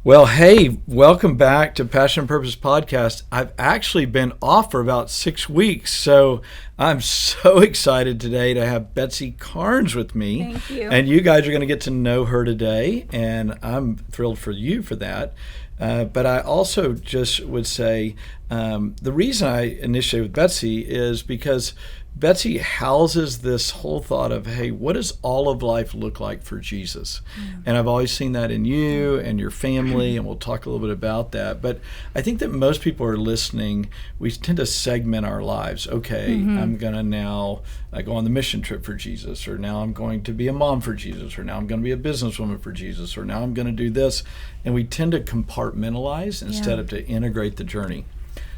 Well, hey, welcome back to Passion and Purpose Podcast. I've actually been off for about 6 weeks, so I'm so excited today to have Betsy Karnes with me. Thank you. And you guys are going to get to know her today, and I'm thrilled for you for that. But I also just would say the reason I initiated with Betsy is because Betsy houses this whole thought of, hey, what does all of life look like for Jesus? And I've always seen that in you and your family, and we'll talk a little bit about that. But I think that most people are listening. We tend to segment our lives. Okay, I'm going to now go on the mission trip for Jesus, or now I'm going to be a mom for Jesus, or now I'm going to be a businesswoman for Jesus, or now I'm going to do this. And we tend to compartmentalize instead of to integrate the journey.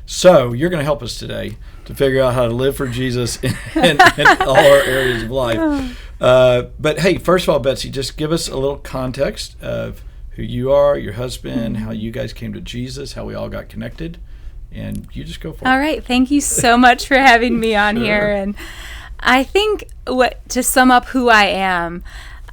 So you're going to help us today to figure out how to live for Jesus in all our areas of life. But hey, first of all, Betsy, just give us a little context of who you are, your husband, how you guys came to Jesus, how we all got connected, and you just go for it. All right. Thank you so much for having me on here. And I think to sum up who I am,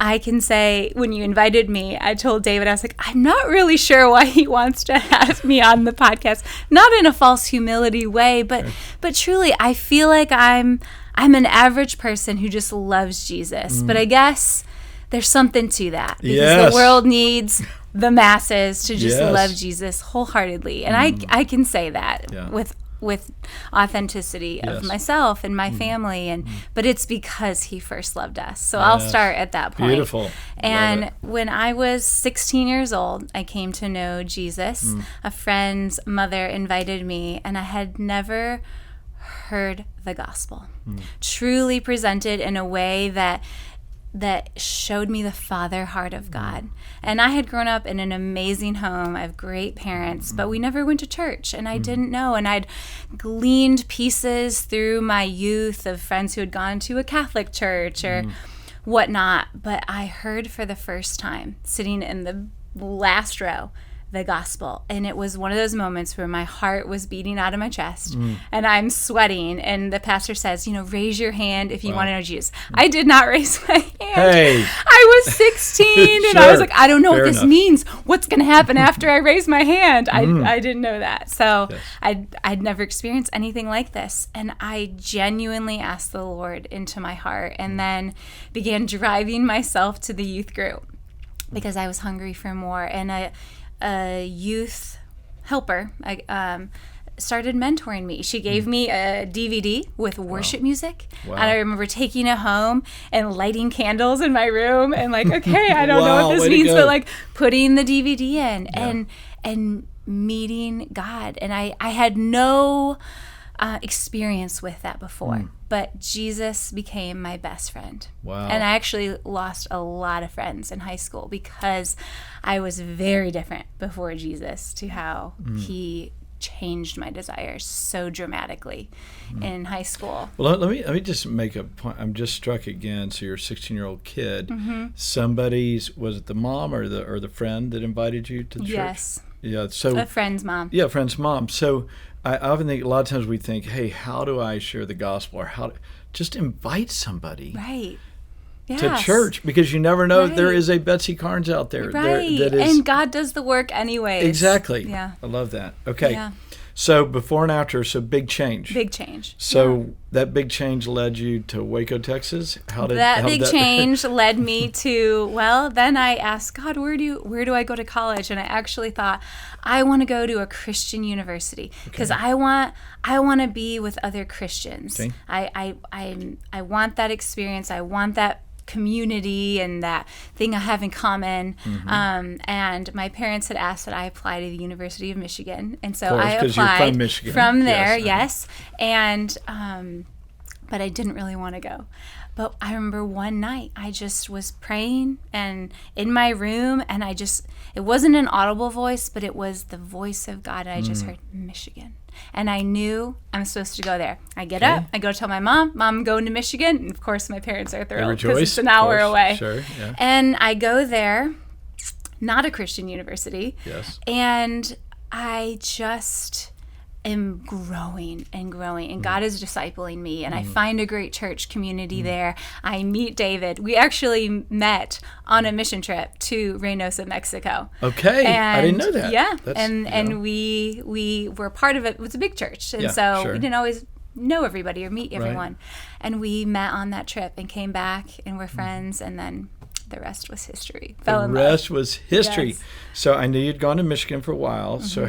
I can say when you invited me, I told David, I was like, I'm not really sure why he wants to have me on the podcast. Not in a false humility way, but truly, I feel like I'm an average person who just loves Jesus. But I guess there's something to that because the world needs the masses to just love Jesus wholeheartedly. And I can say that with authenticity of myself and my family, but it's because he first loved us. So I'll start at that point. Beautiful. And when I was 16 years old, I came to know Jesus. A friend's mother invited me, and I had never heard the gospel truly presented in a way that showed me the father heart of God. And I had grown up in an amazing home. I have great parents, but we never went to church, and I didn't know. And I'd gleaned pieces through my youth of friends who had gone to a Catholic church or whatnot. But I heard for the first time, sitting in the last row, the gospel. And it was one of those moments where my heart was beating out of my chest and I'm sweating. And the pastor says, raise your hand if you want to know Jesus. I did not raise my hand. Hey. I was 16 and I was like, I don't know what this means. What's going to happen after I raise my hand? I didn't know that. So I'd never experienced anything like this. And I genuinely asked the Lord into my heart and then began driving myself to the youth group because I was hungry for more. And a youth helper started mentoring me. She gave me a DVD with worship music. And I remember taking it home and lighting candles in my room and like, okay, I don't know what this means, but like putting the DVD in and meeting God. And I had no experience with that before, but Jesus became my best friend. Wow. And I actually lost a lot of friends in high school because I was very different before Jesus to how he changed my desires so dramatically in high school. Well, let me just make a point. I'm just struck again. So you're a 16-year-old kid. Was it the mom or the friend that invited you to the church? Yes. Yeah. So a friend's mom. Yeah, friend's mom. So I often think a lot of times we think, hey, how do I share the gospel, or just invite somebody to church, because you never know there is a Betsy Karnes out there. And God does the work anyways. Exactly. Yeah. I love that. Okay. So before and after, so big change. Big change. So that big change led you to Waco, Texas? How did that change led me to, then I asked God, where do I go to college? And I actually thought, I want to go to a Christian university because I want to be with other Christians. Okay. I want that experience. I want that community and that thing I have in common. And my parents had asked that I apply to the University of Michigan, and so I applied from there. Yes. And but I didn't really want to go. But I remember one night I just was praying and in my room, and it wasn't an audible voice, but it was the voice of God. And I just heard Michigan. And I knew I'm supposed to go there. I get up, I go tell my mom, I'm going to Michigan. And of course, my parents are thrilled because it's an hour away. Sure, yeah. And I go there, not a Christian university. Yes. And am growing and growing, and God is discipling me, and I find a great church community there. I meet David. We actually met on a mission trip to Reynosa, Mexico. Okay, I didn't know that. Yeah, and we were part of it. It was a big church, and we didn't always know everybody or meet everyone. And we met on that trip and came back and we're friends, and then the rest was history. The rest was history. Yes. So I knew you'd gone to Michigan for a while. So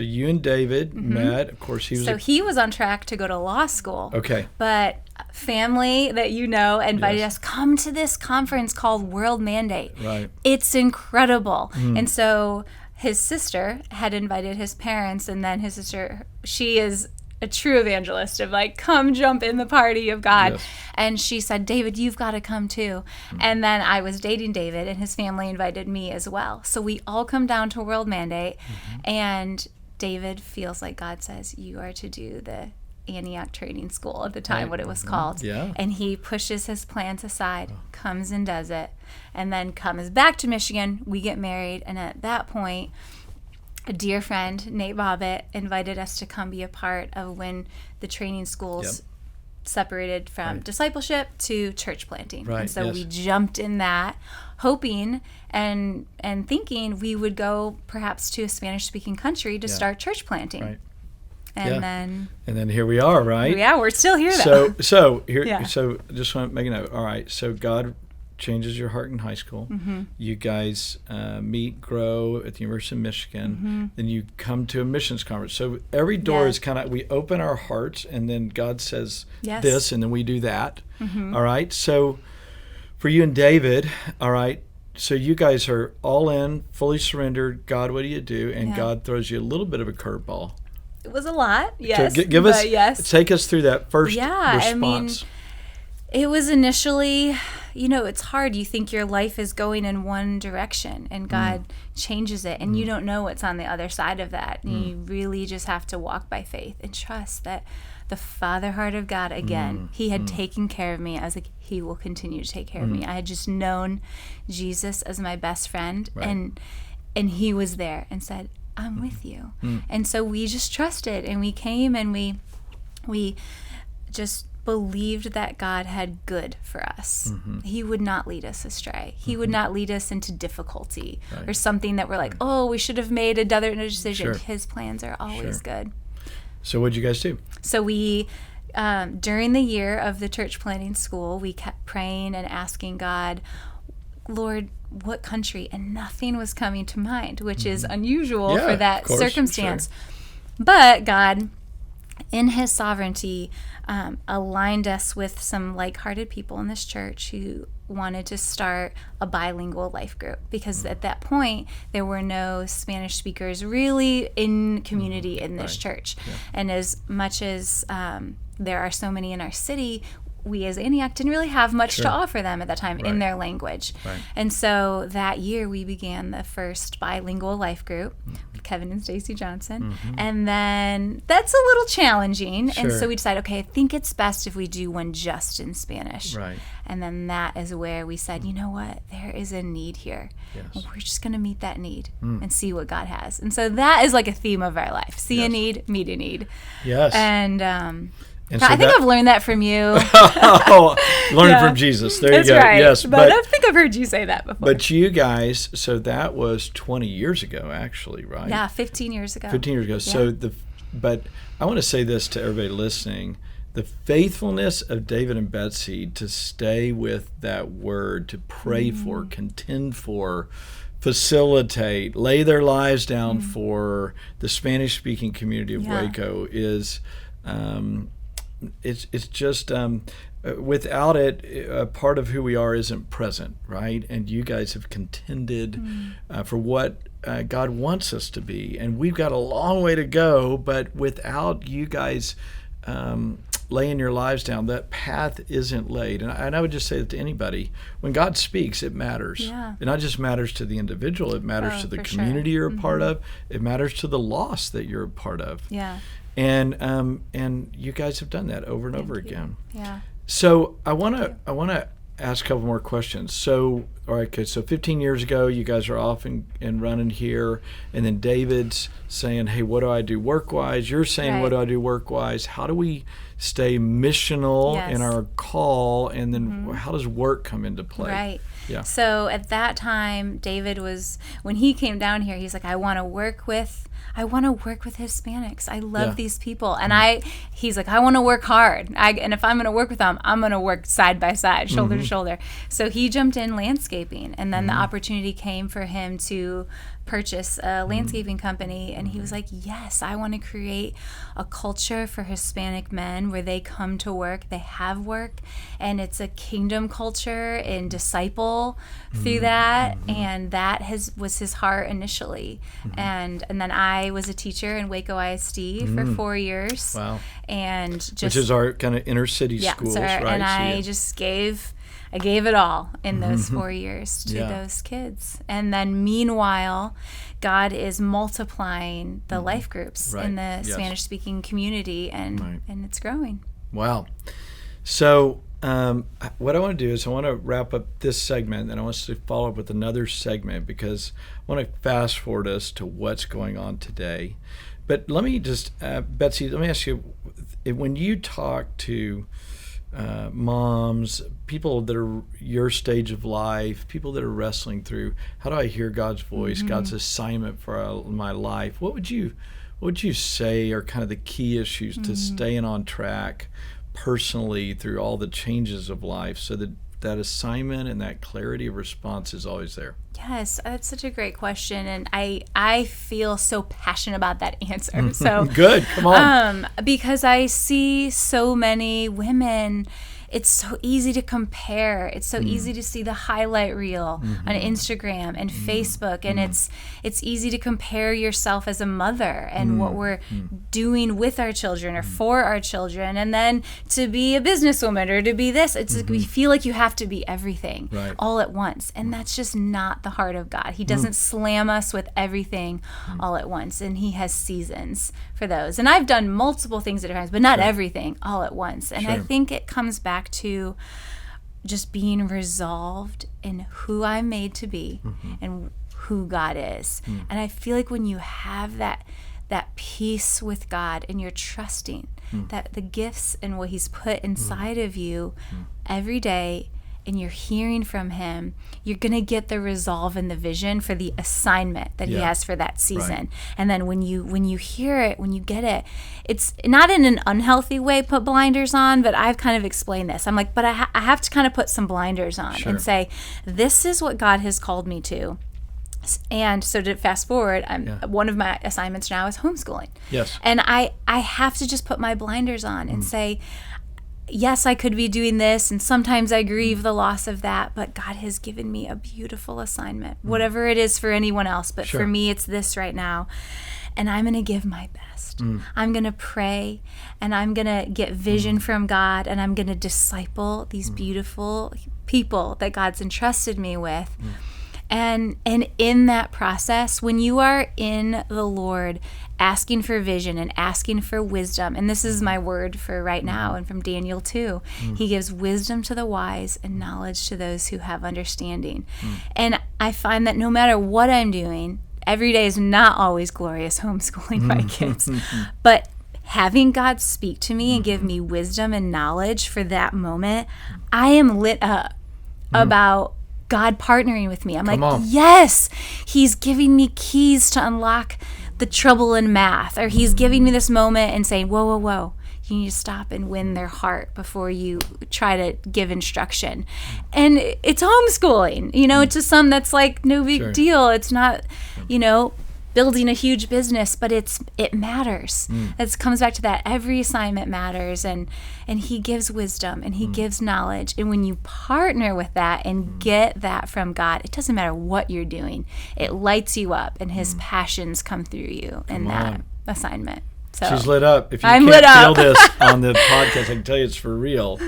you and David met. Of course, he was on track to go to law school. Okay. But family that invited us, come to this conference called World Mandate. Right. It's incredible. And so his sister had invited his parents, and then his sister, she is a true evangelist of like, come jump in the party of God. Yes. And she said, David, you've got to come too. And then I was dating David, and his family invited me as well. So we all come down to World Mandate, and David feels like God says, you are to do the Antioch training school at the time, what it was called. Yeah. And he pushes his plans aside, comes and does it, and then comes back to Michigan. We get married, and at that point, a dear friend, Nate Bobbitt, invited us to come be a part of when the training schools separated from discipleship to church planting. Right. And so we jumped in that, hoping and thinking we would go perhaps to a Spanish-speaking country to start church planting. Right. And then here we are, right? Yeah, we're still here though. So just want to make a note. All right, so God changes your heart in high school. You guys meet, grow at the University of Michigan. Then you come to a missions conference. So every door is kind of, we open our hearts, and then God says this, and then we do that. All right. So for you and David, all right, so you guys are all in, fully surrendered. God, what do you do? And God throws you a little bit of a curveball. It was a lot, yes. So give us, take us through that first response. I mean, it was initially, it's hard. You think your life is going in one direction, and God changes it, and you don't know what's on the other side of that. And you really just have to walk by faith and trust that the Father heart of God, again, He had taken care of me. I was like, He will continue to take care of me. I had just known Jesus as my best friend, and He was there and said, I'm with you. And so we just trusted, and we came, and we just believed that God had good for us. He would not lead us astray. He would not lead us into difficulty or something that we're like, oh, we should have made another decision. His plans are always good. So what did you guys do? So we, during the year of the church planting school, we kept praying and asking God, Lord, what country? And nothing was coming to mind, which is unusual for that circumstance. But God, in His sovereignty, aligned us with some like-hearted people in this church who wanted to start a bilingual life group, because at that point there were no Spanish speakers really in community in this church. And as much as there are so many in our city, we as Antioch didn't really have much to offer them at that time in their language. And so that year we began the first bilingual life group with Kevin and Stacy Johnson. And then that's a little challenging. And so we decided, okay, I think it's best if we do one just in Spanish. And then that is where we said, you know what, there is a need here. And we're just going to meet that need and see what God has. And so that is like a theme of our life. See a need, meet a need. And so I think I've learned that from you. Learning from Jesus. There That's you go. Right. Yes, but I think I've heard you say that before. But you guys, so that was 20 years ago, actually, right? Yeah, 15 years ago. 15 years ago. So but I want to say this to everybody listening: the faithfulness of David and Betsy to stay with that word, to pray for, contend for, facilitate, lay their lives down for the Spanish-speaking community of Waco is. It's just without it, a part of who we are isn't present, right? And you guys have contended for what God wants us to be, and we've got a long way to go. But without you guys laying your lives down, that path isn't laid. And I would just say that to anybody: when God speaks, it matters. It not just matters to the individual; it matters to the community you're a part of. It matters to the lost that you're a part of. And you guys have done that over and over again. So I want to ask a couple more questions. So, all right, okay, so 15 years ago, you guys are off and running here, and then David's saying, hey, what do I do work-wise? You're saying, Right. what do I do work-wise? How do we stay missional Yes. in our call, and then how does work come into play? Right. Yeah. So at that time, David was, when he came down here, he's like, I want to work with Hispanics. I love Yeah. these people. And he's like, I want to work hard. And if I'm going to work with them, I'm going to work side by side, shoulder to shoulder. So he jumped in landscaping. And then the opportunity came for him to purchase a landscaping company. And he was like, yes, I want to create a culture for Hispanic men where they come to work, they have work, and it's a kingdom culture and disciple through that. And that was his heart initially. And then I was a teacher in Waco ISD for 4 years. Wow. And just, which is our kind of inner city schools, sir, right? And I you- just gave it all in those 4 years to those kids. And then meanwhile, God is multiplying the life groups Right. in the Yes. Spanish-speaking community, and it's growing. Wow. So what I want to do is I want to wrap up this segment, and I want us to follow up with another segment because I want to fast forward us to what's going on today. But let me just, Betsy, let me ask you, when you talk to moms, people that are your stage of life, people that are wrestling through, how do I hear God's voice, God's assignment for my life? What would you say are kind of the key issues to staying on track personally through all the changes of life, so that assignment and that clarity of response is always there? Yes, that's such a great question, and I feel so passionate about that answer. So Good, come on. Because I see so many women. It's so easy to compare. It's so easy to see the highlight reel on Instagram and Facebook, and it's easy to compare yourself as a mother and what we're doing with our children or for our children, and then to be a businesswoman or to be this. It's like we feel like you have to be everything all at once, and that's just not the heart of God. He doesn't slam us with everything all at once, and He has seasons for those. And I've done multiple things at times, but not everything all at once. And I think it comes back to just being resolved in who I'm made to be and who God is. And I feel like when you have that peace with God and you're trusting that the gifts and what He's put inside of you every day, and you're hearing from Him, you're going to get the resolve and the vision for the assignment that He has for that season. Right. And then when you hear it, when you get it, it's not in an unhealthy way, put blinders on, but I've kind of explained this. I'm like, but I have to kind of put some blinders on and say, this is what God has called me to. And so to fast forward, one of my assignments now is homeschooling. Yes. And I have to just put my blinders on and say, yes, I could be doing this, and sometimes I grieve the loss of that, but God has given me a beautiful assignment, whatever it is for anyone else, but for me, it's this right now. And I'm going to give my best. I'm going to pray, and I'm going to get vision from God, and I'm going to disciple these beautiful people that God's entrusted me with. And in that process, when you are in the Lord asking for vision and asking for wisdom, and this is my word for right now and from Daniel 2, He gives wisdom to the wise and knowledge to those who have understanding. And I find that no matter what I'm doing, every day is not always glorious homeschooling my kids, but having God speak to me and give me wisdom and knowledge for that moment, I am lit up about God partnering with me. I'm like, yes, He's giving me keys to unlock the trouble in math, or He's giving me this moment and saying, whoa, whoa, whoa, you need to stop and win their heart before you try to give instruction. And it's homeschooling, it's just something that's like no big deal. It's not, building a huge business, but it matters. It comes back to that. Every assignment matters, and He gives wisdom and He gives knowledge. And when you partner with that and get that from God, it doesn't matter what you're doing. It lights you up, and His passions come through you in that assignment. So She's lit up. If you I'm can't lit feel up. this on the podcast, I can tell you it's for real.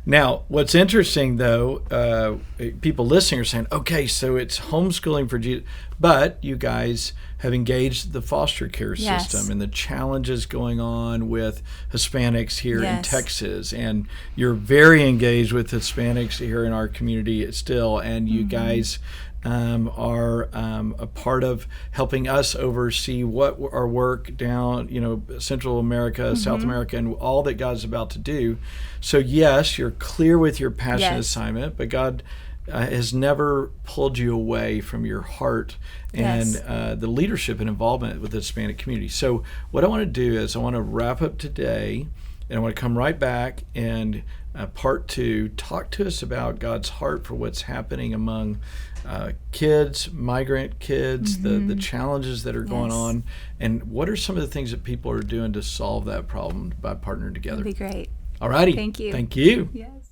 Now, what's interesting, though, people listening are saying, okay, so it's homeschooling for Jesus, but you guys have engaged the foster care system and the challenges going on with Hispanics here in Texas, and you're very engaged with Hispanics here in our community still, and you guys are a part of helping us oversee what our work down, Central America, South America, and all that God's about to do. So yes, you're clear with your passion assignment, but God has never pulled you away from your heart and the leadership and involvement with the Hispanic community. So what I want to do is I want to wrap up today, and I want to come right back and part 2, talk to us about God's heart for what's happening among kids, migrant kids, the challenges that are going on, and what are some of the things that people are doing to solve that problem by partnering together. That'd be great. All righty. Thank you. Thank you. Yes.